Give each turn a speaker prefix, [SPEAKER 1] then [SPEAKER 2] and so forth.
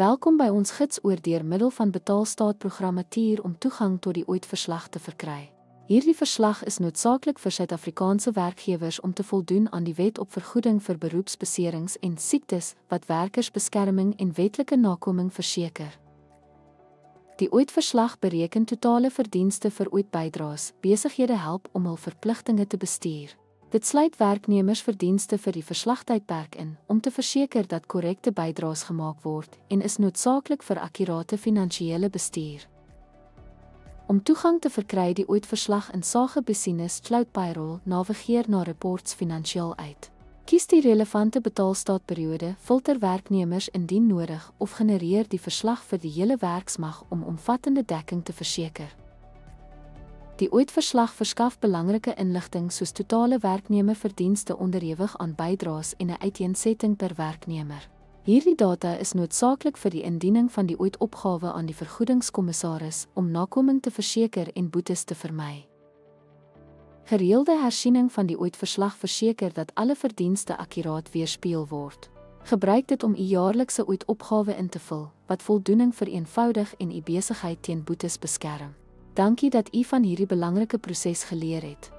[SPEAKER 1] Welkom by ons gids oor deur middel van betaalstaatprogrammatuur om toegang tot die OIT-verslag te verkry. Hierdie verslag is noodsaaklik vir Suid-Afrikaanse werkgewers om te voldoen aan die Wet op Vergoeding vir Beroepsbeserings en Siektes wat werkersbeskerming en wetlike nakoming verseker. Die OIT-verslag bereken totale verdienste vir OIT-bydraes, besighede help om hul verpligtinge te bestuur. Dit sluit werknemersverdienste vir die verslagtydperk in, om te verseker dat korrekte bydraes gemaak word en is noodsaaklik vir akkurate finansiële bestuur. Om toegang te verkry die OIT-verslag in Sagebusiness Cloud Payroll, navigeer na Reports finansiëel uit. Kies die relevante betaalstaatperiode, filter werknemers indien nodig of genereer die verslag vir die hele werksmag om omvattende dekking te verseker. Die OIT-verslag verskaf belangrike inligting soos totale werknemerverdienste onderhewig aan bydraes en 'n uiteensetting per werknemer. Hierdie data is noodsaaklik vir die indiening van die OIT-opgawe aan die vergoedingskommissaris om nakoming te verseker en boetes te vermy. Gereelde hersiening van die OIT-verslag verseker dat alle verdienste akkuraat weerspieël word. Gebruik dit om u jaarlikse OIT-opgawe in te vul, wat voldoening vereenvoudig en u besigheid teen boetes beskerm. Dankie dat u van hierdie belangrike proses geleer het.